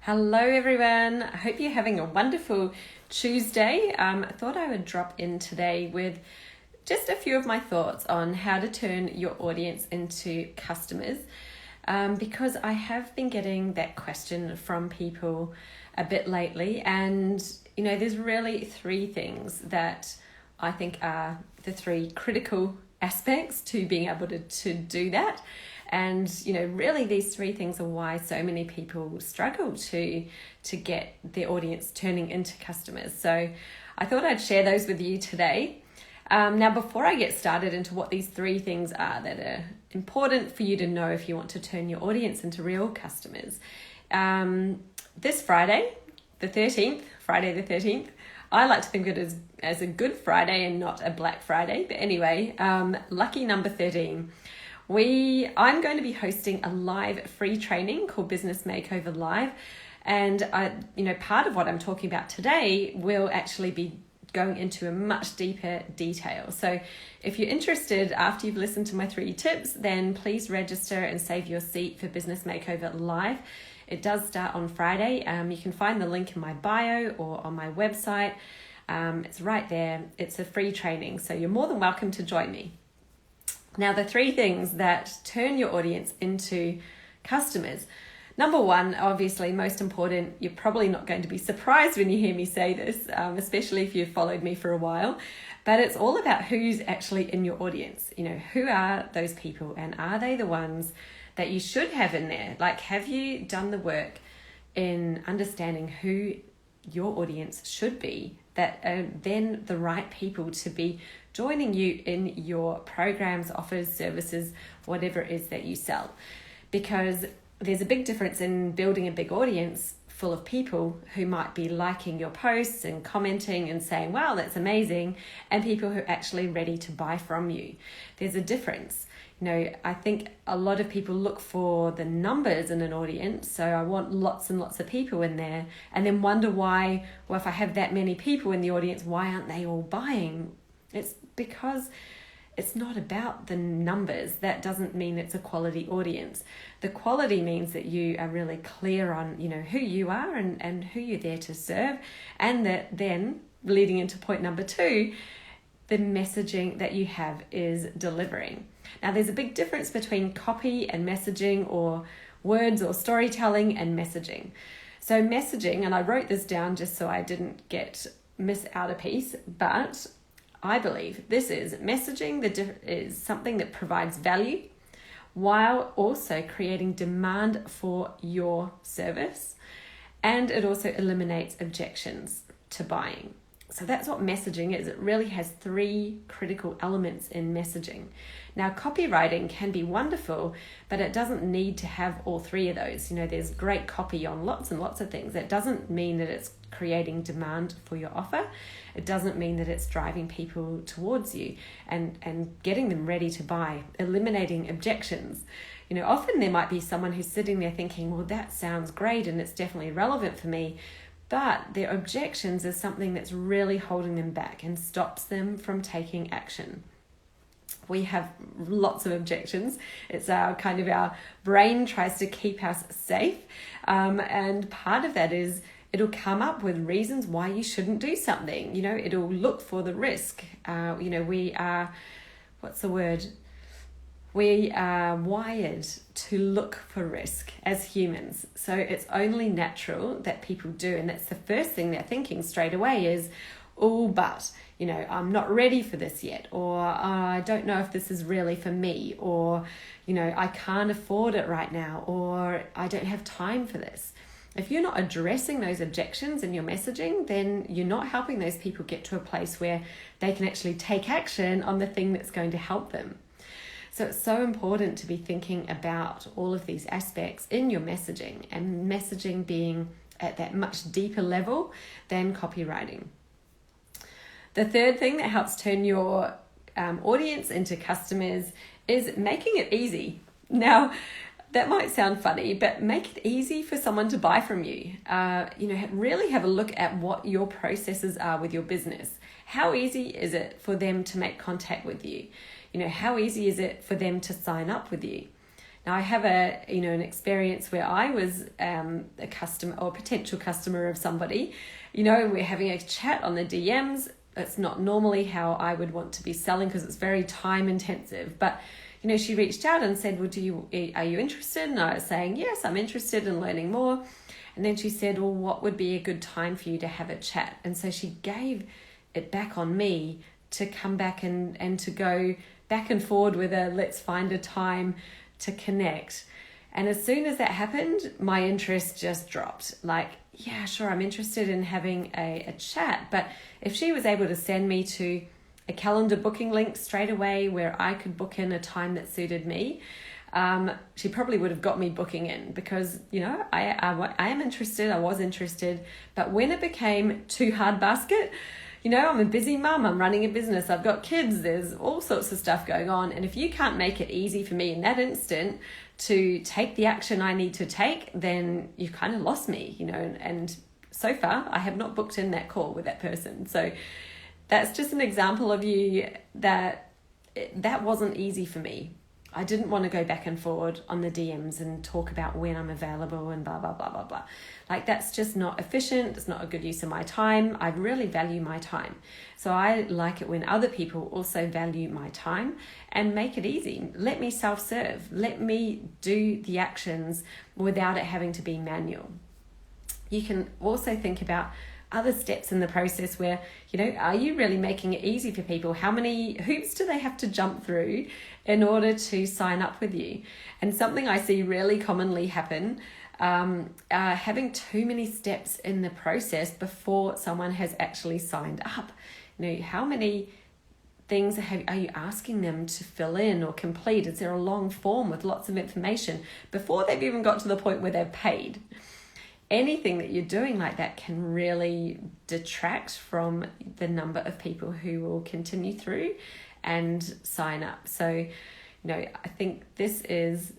Hello everyone, I hope you're having a wonderful Tuesday. I thought I would drop in today with just a few of my thoughts on how to turn your audience into customers, because I have been getting that question from people a bit lately, and there's really three things that I think are the three critical aspects to being able to do that. And really these three things are why so many people struggle to get their audience turning into customers. So I thought I'd share those with you today. Now, before I get started into what these three things are that are important for you to know if you want to turn your audience into real customers, this Friday the 13th, I like to think of it as a Good Friday and not a Black Friday. But anyway, lucky number 13. I'm going to be hosting a live free training called Business Makeover Live. And part of what I'm talking about today will actually be going into a much deeper detail. So if you're interested after you've listened to my 3 tips, then please register and save your seat for Business Makeover Live. It does start on Friday. You can find the link in my bio or on my website. It's right there. It's a free training, so you're more than welcome to join me. Now, the 3 things that turn your audience into customers. Number 1, obviously most important, you're probably not going to be surprised when you hear me say this, especially if you've followed me for a while, but it's all about who's actually in your audience. Who are those people, and are they the ones that you should have in there? Like, have you done the work in understanding who your audience should be, that are then the right people to be joining you in your programs, offers, services, whatever it is that you sell? Because there's a big difference in building a big audience full of people who might be liking your posts and commenting and saying, wow, that's amazing, and people who are actually ready to buy from you. There's a difference. I think a lot of people look for the numbers in an audience. So I want lots and lots of people in there, and then wonder why, well, if I have that many people in the audience, why aren't they all buying? It's because it's not about the numbers. That doesn't mean it's a quality audience. The quality means that you are really clear on, who you are and who you're there to serve. And that then, leading into point number 2, the messaging that you have is delivering. Now, there's a big difference between copy and messaging, or words or storytelling and messaging. So messaging, and I wrote this down just so I didn't miss out a piece, but I believe this is messaging is something that provides value while also creating demand for your service, and it also eliminates objections to buying. So that's what messaging is. It really has 3 critical elements in messaging. Now, copywriting can be wonderful, but it doesn't need to have all 3 of those. There's great copy on lots and lots of things. That doesn't mean that it's creating demand for your offer. It doesn't mean that it's driving people towards you and getting them ready to buy, eliminating objections. Often there might be someone who's sitting there thinking, well, that sounds great and it's definitely relevant for me, but their objections is something that's really holding them back and stops them from taking action. We have lots of objections. It's our brain tries to keep us safe. And part of that is it'll come up with reasons why you shouldn't do something. It'll look for the risk. We are, We are wired to look for risk as humans. So it's only natural that people do. And that's the first thing they're thinking straight away is, oh, but, I'm not ready for this yet. Or I don't know if this is really for me. Or, I can't afford it right now. Or I don't have time for this. If you're not addressing those objections in your messaging, then you're not helping those people get to a place where they can actually take action on the thing that's going to help them. So it's so important to be thinking about all of these aspects in your messaging, and messaging being at that much deeper level than copywriting. The third thing that helps turn your audience into customers is making it easy. Now, that might sound funny, but make it easy for someone to buy from you. Really have a look at what your processes are with your business. How easy is it for them to make contact with you? How easy is it for them to sign up with you? Now I have an experience where I was a customer or potential customer of somebody, we're having a chat on the DMs. It's not normally how I would want to be selling because it's very time intensive, but she reached out and said, well, are you interested? And I was saying, yes, I'm interested in learning more. And then she said, well, what would be a good time for you to have a chat? And so she gave it back on me to come back and to go back and forward with her, let's find a time to connect. And as soon as that happened, my interest just dropped. Like, yeah, sure, I'm interested in having a chat. But if she was able to send me to a calendar booking link straight away where I could book in a time that suited me, she probably would have got me booking in because, I am interested, I was interested. But when it became too hard basket, I'm a busy mum, I'm running a business, I've got kids, there's all sorts of stuff going on. And if you can't make it easy for me in that instant to take the action I need to take, then you kind of lost me, and so far I have not booked in that call with that person. So that's just an example of that wasn't easy for me. I didn't want to go back and forward on the DMs and talk about when I'm available and blah, blah, blah, blah, blah. Like, that's just not efficient. It's not a good use of my time. I really value my time. So I like it when other people also value my time and make it easy. Let me self-serve. Let me do the actions without it having to be manual. You can also think about other steps in the process where, are you really making it easy for people? How many hoops do they have to jump through in order to sign up with you? And something I see really commonly happen, having too many steps in the process before someone has actually signed up. How many things are you asking them to fill in or complete? Is there a long form with lots of information before they've even got to the point where they've paid? Anything that you're doing like that can really detract from the number of people who will continue through and sign up. So, I think this is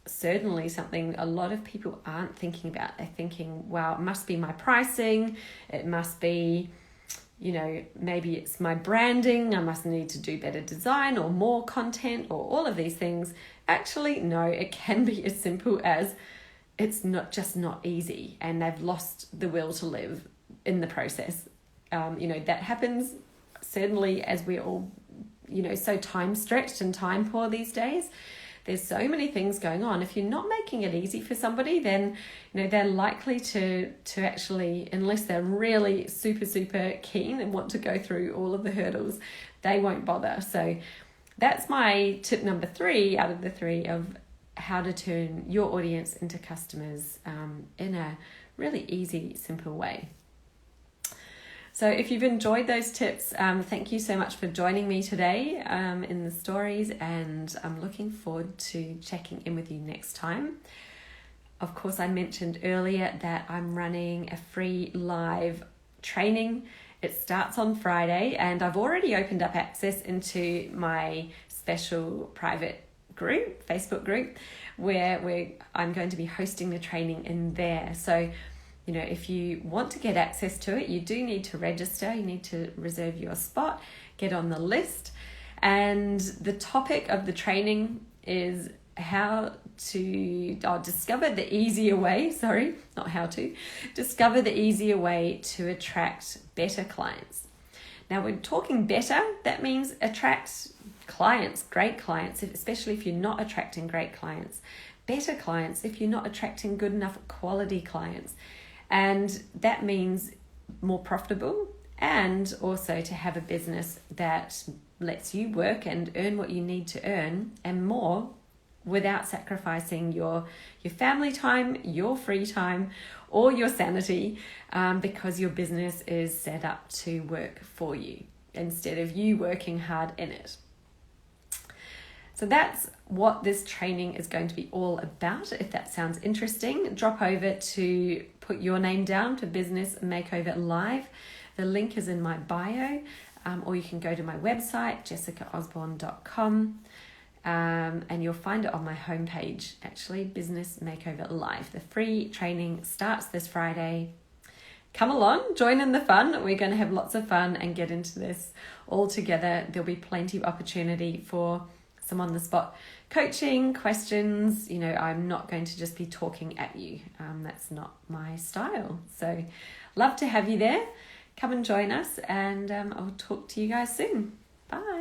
certainly something a lot of people aren't thinking about. They're thinking, well, it must be my pricing. It must be, maybe it's my branding. I must need to do better design or more content or all of these things. Actually, no, it can be as simple as it's not easy, and they've lost the will to live in the process. That happens certainly as we're all, so time stretched and time poor these days. There's so many things going on. If you're not making it easy for somebody, then, they're likely to actually, unless they're really super, super keen and want to go through all of the hurdles, they won't bother. So that's my tip number 3 out of the 3 of how to turn your audience into customers in a really easy, simple way. So if you've enjoyed those tips, thank you so much for joining me today in the stories, and I'm looking forward to checking in with you next time. Of course, I mentioned earlier that I'm running a free live training. It starts on Friday, and I've already opened up access into my special private group, Facebook group, where I'm going to be hosting the training in there. So, if you want to get access to it, you do need to register. You need to reserve your spot, get on the list. And the topic of the training is discover the easier way to attract better clients. Now, we're talking better, that means attract clients, great clients, especially if you're not attracting great clients, better clients if you're not attracting good enough quality clients. And that means more profitable, and also to have a business that lets you work and earn what you need to earn and more without sacrificing your family time, your free time, or your sanity, because your business is set up to work for you instead of you working hard in it. So that's what this training is going to be all about. If that sounds interesting, drop over to put your name down for Business Makeover Live. The link is in my bio, or you can go to my website, jessicaosborne.com, and you'll find it on my homepage, actually, Business Makeover Live. The free training starts this Friday. Come along, join in the fun. We're going to have lots of fun and get into this all together. There'll be plenty of opportunity for some on-the-spot coaching, questions. You know, I'm not going to just be talking at you. That's not my style. So love to have you there. Come and join us, and I'll talk to you guys soon. Bye.